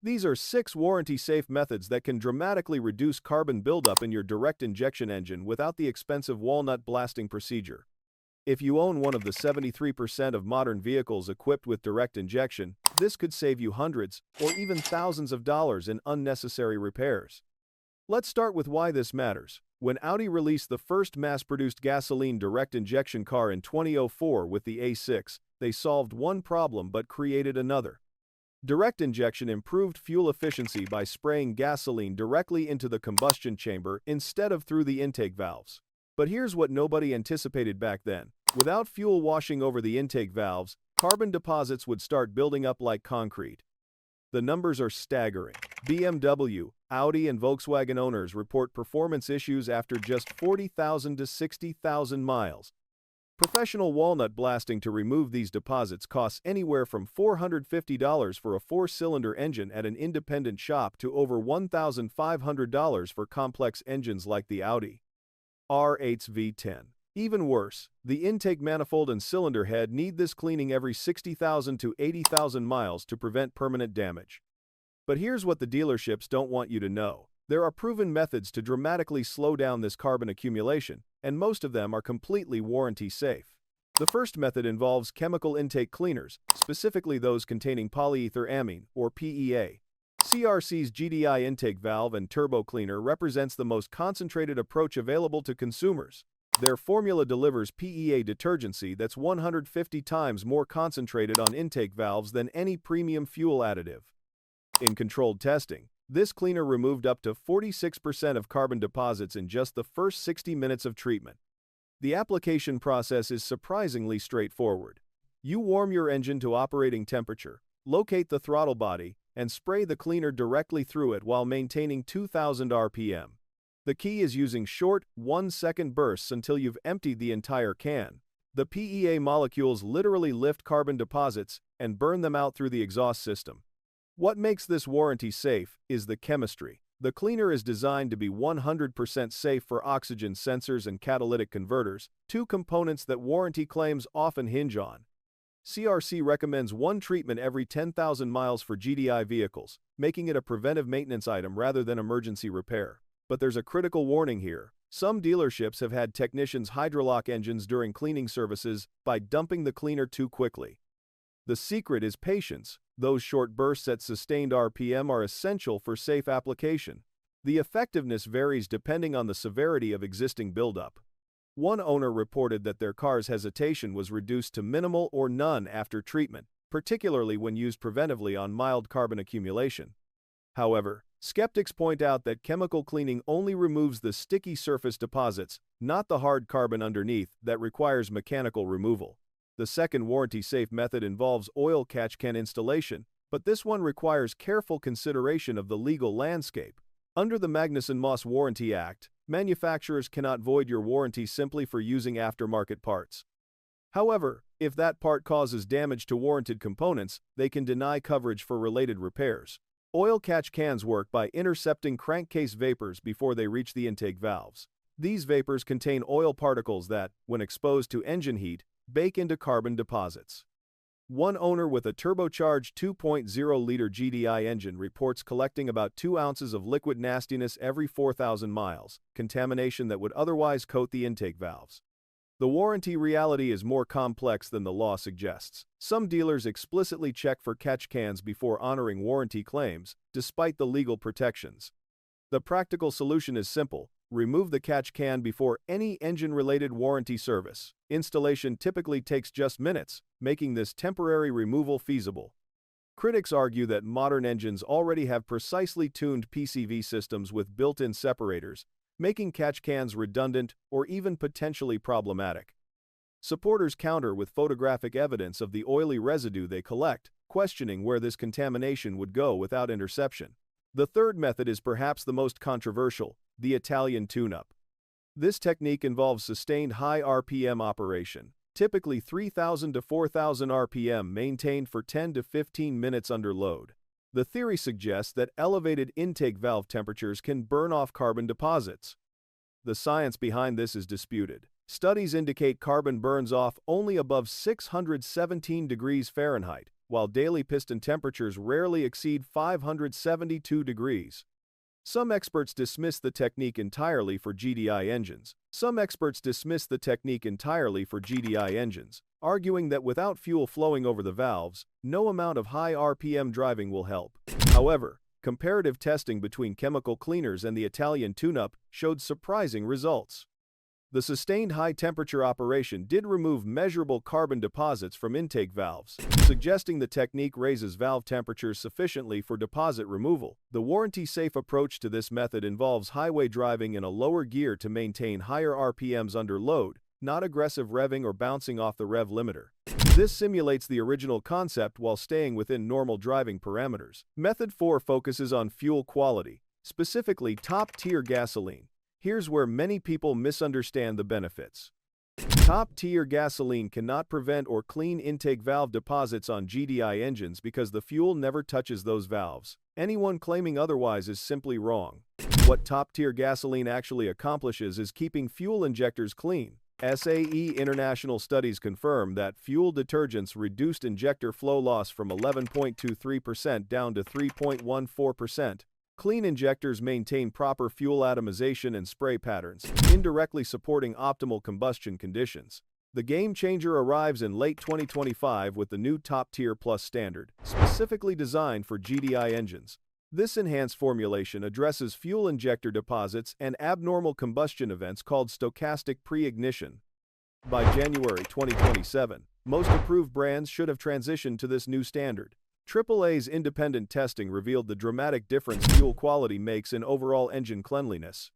These are 6 warranty-safe methods that can dramatically reduce carbon buildup in your direct injection engine without the expensive walnut blasting procedure. If you own one of the 73% of modern vehicles equipped with direct injection, this could save you hundreds or even thousands of dollars in unnecessary repairs. Let's start with why this matters. When Audi released the first mass-produced gasoline direct injection car in 2004 with the A6, they solved one problem but created another. Direct injection improved fuel efficiency by spraying gasoline directly into the combustion chamber instead of through the intake valves. But here's what nobody anticipated back then. Without fuel washing over the intake valves, carbon deposits would start building up like concrete. The numbers are staggering. BMW, Audi, and Volkswagen owners report performance issues after just 40,000 to 60,000 miles. Professional walnut blasting to remove these deposits costs anywhere from $450 for a 4-cylinder engine at an independent shop to over $1,500 for complex engines like the Audi R8's V10. Even worse, the intake manifold and cylinder head need this cleaning every 60,000 to 80,000 miles to prevent permanent damage. But here's what the dealerships don't want you to know. There are proven methods to dramatically slow down this carbon accumulation, and most of them are completely warranty safe. The first method involves chemical intake cleaners, specifically those containing polyetheramine, or PEA. CRC's GDI intake valve and turbo cleaner represents the most concentrated approach available to consumers. Their formula delivers PEA detergency that's 150 times more concentrated on intake valves than any premium fuel additive. In controlled testing, this cleaner removed up to 46% of carbon deposits in just the first 60 minutes of treatment. The application process is surprisingly straightforward. You warm your engine to operating temperature, locate the throttle body, and spray the cleaner directly through it while maintaining 2,000 RPM. The key is using short, 1-second bursts until you've emptied the entire can. The PEA molecules literally lift carbon deposits and burn them out through the exhaust system. What makes this warranty safe is the chemistry. The cleaner is designed to be 100% safe for oxygen sensors and catalytic converters, 2 components that warranty claims often hinge on. CRC recommends one treatment every 10,000 miles for GDI vehicles, making it a preventive maintenance item rather than emergency repair. But there's a critical warning here. Some dealerships have had technicians hydrolock engines during cleaning services by dumping the cleaner too quickly. The secret is patience. Those short bursts at sustained RPM are essential for safe application. The effectiveness varies depending on the severity of existing buildup. One owner reported that their car's hesitation was reduced to minimal or none after treatment, particularly when used preventively on mild carbon accumulation. However, skeptics point out that chemical cleaning only removes the sticky surface deposits, not the hard carbon underneath that requires mechanical removal. The second warranty-safe method involves oil catch can installation, but this one requires careful consideration of the legal landscape. Under the Magnuson-Moss Warranty Act, manufacturers cannot void your warranty simply for using aftermarket parts. However, if that part causes damage to warranted components, they can deny coverage for related repairs. Oil catch cans work by intercepting crankcase vapors before they reach the intake valves. These vapors contain oil particles that, when exposed to engine heat, bake into carbon deposits. One owner with a turbocharged 2.0-liter GDI engine reports collecting about 2 ounces of liquid nastiness every 4,000 miles, contamination that would otherwise coat the intake valves. The warranty reality is more complex than the law suggests. Some dealers explicitly check for catch cans before honoring warranty claims, despite the legal protections. The practical solution is simple. Remove the catch can before any engine-related warranty service. Installation typically takes just minutes, making this temporary removal feasible. Critics argue that modern engines already have precisely tuned PCV systems with built-in separators, making catch cans redundant or even potentially problematic. Supporters counter with photographic evidence of the oily residue they collect, questioning where this contamination would go without interception. The third method is perhaps the most controversial, the Italian tune-up. This technique involves sustained high RPM operation, typically 3,000 to 4,000 RPM maintained for 10 to 15 minutes under load. The theory suggests that elevated intake valve temperatures can burn off carbon deposits. The science behind this is disputed. Studies indicate carbon burns off only above 617 degrees Fahrenheit, while daily piston temperatures rarely exceed 572 degrees. Some experts dismiss the technique entirely for GDI engines. Arguing that without fuel flowing over the valves, no amount of high RPM driving will help. However, comparative testing between chemical cleaners and the Italian tune-up showed surprising results. The sustained high-temperature operation did remove measurable carbon deposits from intake valves, suggesting the technique raises valve temperatures sufficiently for deposit removal. The warranty-safe approach to this method involves highway driving in a lower gear to maintain higher RPMs under load, not aggressive revving or bouncing off the rev limiter. This simulates the original concept while staying within normal driving parameters. Method 4 focuses on fuel quality, specifically top-tier gasoline. Here's where many people misunderstand the benefits. Top-tier gasoline cannot prevent or clean intake valve deposits on GDI engines because the fuel never touches those valves. Anyone claiming otherwise is simply wrong. What top-tier gasoline actually accomplishes is keeping fuel injectors clean. SAE International studies confirm that fuel detergents reduced injector flow loss from 11.23% down to 3.14%. Clean injectors maintain proper fuel atomization and spray patterns, indirectly supporting optimal combustion conditions. The game changer arrives in late 2025 with the new Top Tier Plus standard, specifically designed for GDI engines. This enhanced formulation addresses fuel injector deposits and abnormal combustion events called stochastic pre-ignition. By January 2027, most approved brands should have transitioned to this new standard. AAA's independent testing revealed the dramatic difference fuel quality makes in overall engine cleanliness.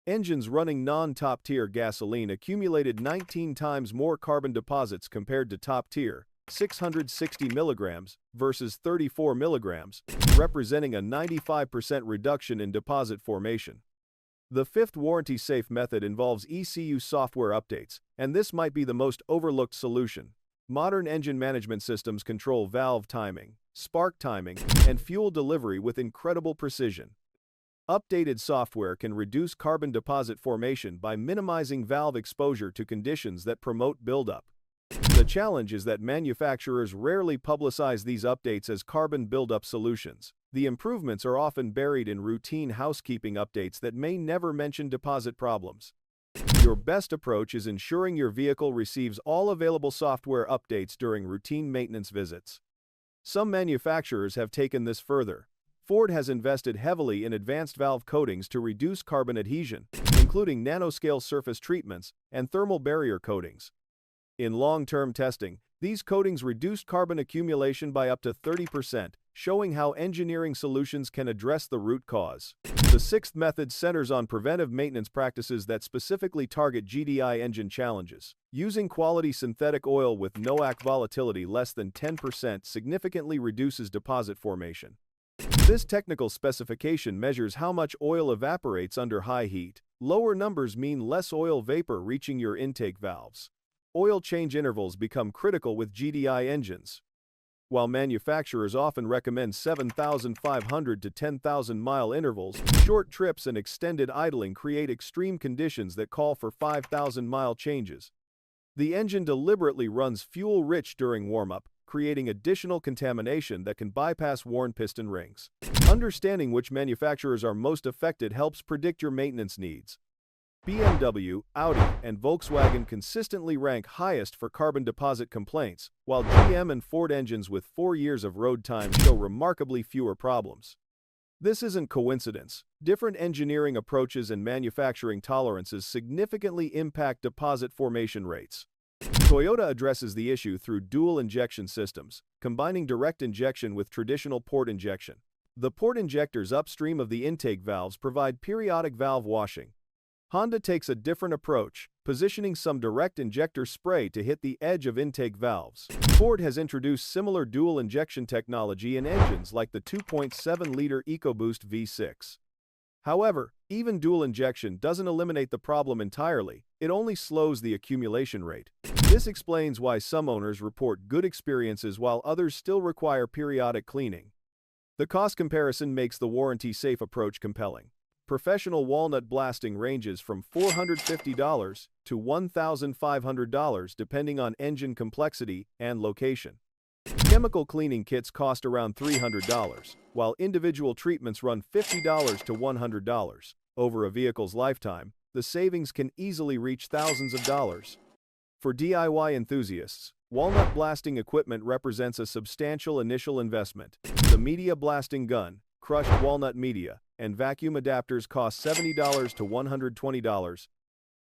Engines running non-top-tier gasoline accumulated 19 times more carbon deposits compared to top-tier, 660 milligrams versus 34 milligrams, representing a 95% reduction in deposit formation. The fifth warranty-safe method involves ECU software updates, and this might be the most overlooked solution. Modern engine management systems control valve timing, spark timing, and fuel delivery with incredible precision. Updated software can reduce carbon deposit formation by minimizing valve exposure to conditions that promote buildup. The challenge is that manufacturers rarely publicize these updates as carbon buildup solutions. The improvements are often buried in routine housekeeping updates that may never mention deposit problems. Your best approach is ensuring your vehicle receives all available software updates during routine maintenance visits. Some manufacturers have taken this further. Ford has invested heavily in advanced valve coatings to reduce carbon adhesion, including nanoscale surface treatments and thermal barrier coatings. In long-term testing, these coatings reduced carbon accumulation by up to 30%, showing how engineering solutions can address the root cause. The sixth method centers on preventive maintenance practices that specifically target GDI engine challenges. Using quality synthetic oil with NOAC volatility less than 10% significantly reduces deposit formation. This technical specification measures how much oil evaporates under high heat. Lower numbers mean less oil vapor reaching your intake valves. Oil change intervals become critical with GDI engines. While manufacturers often recommend 7,500 to 10,000-mile intervals, short trips and extended idling create extreme conditions that call for 5,000-mile changes. The engine deliberately runs fuel-rich during warm-up, creating additional contamination that can bypass worn piston rings. Understanding which manufacturers are most affected helps predict your maintenance needs. BMW, Audi, and Volkswagen consistently rank highest for carbon deposit complaints, while GM and Ford engines with 4 years of road time show remarkably fewer problems. This isn't coincidence. Different engineering approaches and manufacturing tolerances significantly impact deposit formation rates. Toyota addresses the issue through dual injection systems, combining direct injection with traditional port injection. The port injectors upstream of the intake valves provide periodic valve washing. Honda takes a different approach, positioning some direct injector spray to hit the edge of intake valves. Ford has introduced similar dual injection technology in engines like the 2.7-liter EcoBoost V6. However, even dual injection doesn't eliminate the problem entirely, it only slows the accumulation rate. This explains why some owners report good experiences while others still require periodic cleaning. The cost comparison makes the warranty-safe approach compelling. Professional walnut blasting ranges from $450 to $1,500 depending on engine complexity and location. Chemical cleaning kits cost around $300, while individual treatments run $50 to $100. Over a vehicle's lifetime, the savings can easily reach thousands of dollars. For DIY enthusiasts, Walnut blasting equipment represents a substantial initial investment. The media blasting gun, crushed walnut media, and vacuum adapters cost $70 to $120,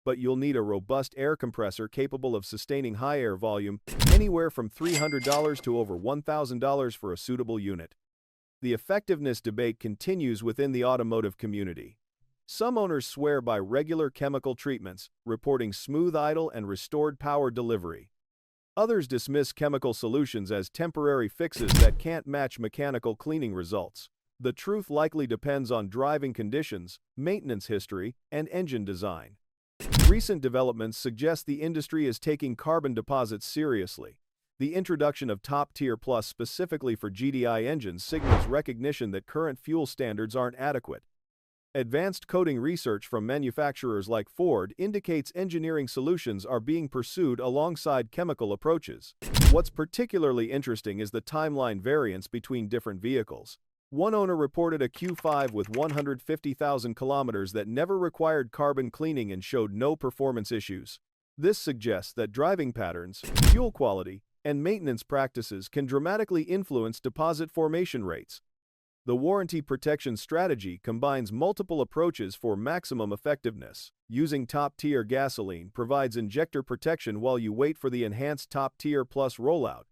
but you'll need a robust air compressor capable of sustaining high air volume, anywhere from $300 to over $1,000 for a suitable unit. The effectiveness debate continues within the automotive community. Some owners swear by regular chemical treatments, reporting smooth idle and restored power delivery. Others dismiss chemical solutions as temporary fixes that can't match mechanical cleaning results. The truth likely depends on driving conditions, maintenance history, and engine design. Recent developments suggest the industry is taking carbon deposits seriously. The introduction of Top Tier Plus specifically for GDI engines signals recognition that current fuel standards aren't adequate. Advanced coating research from manufacturers like Ford indicates engineering solutions are being pursued alongside chemical approaches. What's particularly interesting is the timeline variance between different vehicles. One owner reported a Q5 with 150,000 kilometers that never required carbon cleaning and showed no performance issues. This suggests that driving patterns, fuel quality, and maintenance practices can dramatically influence deposit formation rates. The warranty protection strategy combines multiple approaches for maximum effectiveness. Using top-tier gasoline provides injector protection while you wait for the enhanced Top Tier Plus rollout.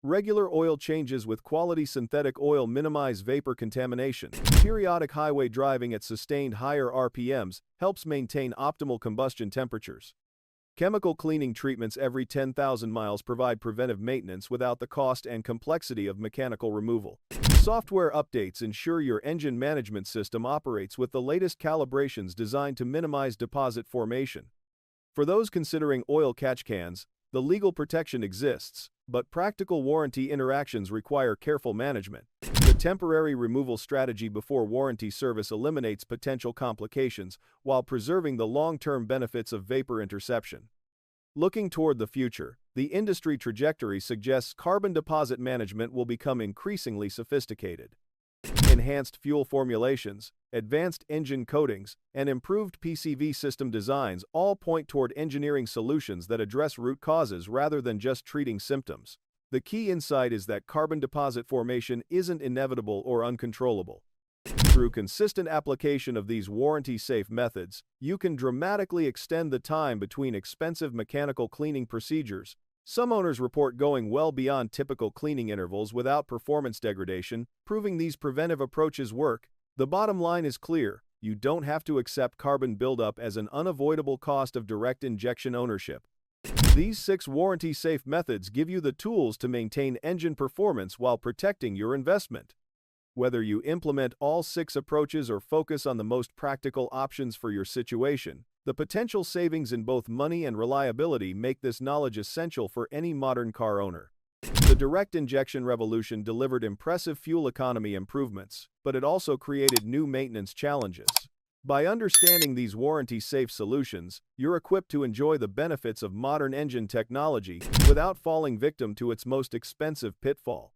Regular oil changes with quality synthetic oil minimize vapor contamination. Periodic highway driving at sustained higher RPMs helps maintain optimal combustion temperatures. Chemical cleaning treatments every 10,000 miles provide preventive maintenance without the cost and complexity of mechanical removal. Software updates ensure your engine management system operates with the latest calibrations designed to minimize deposit formation. For those considering oil catch cans, the legal protection exists, but practical warranty interactions require careful management. The temporary removal strategy before warranty service eliminates potential complications while preserving the long-term benefits of vapor interception. Looking toward the future, the industry trajectory suggests carbon deposit management will become increasingly sophisticated. Enhanced fuel formulations, advanced engine coatings, and improved PCV system designs all point toward engineering solutions that address root causes rather than just treating symptoms. The key insight is that carbon deposit formation isn't inevitable or uncontrollable. Through consistent application of these warranty-safe methods, you can dramatically extend the time between expensive mechanical cleaning procedures. Some owners report going well beyond typical cleaning intervals without performance degradation, proving these preventive approaches work. The bottom line is clear: you don't have to accept carbon buildup as an unavoidable cost of direct injection ownership. These 6 warranty-safe methods give you the tools to maintain engine performance while protecting your investment. Whether you implement all 6 approaches or focus on the most practical options for your situation, the potential savings in both money and reliability make this knowledge essential for any modern car owner. The direct injection revolution delivered impressive fuel economy improvements, but it also created new maintenance challenges. By understanding these warranty-safe solutions, you're equipped to enjoy the benefits of modern engine technology without falling victim to its most expensive pitfall.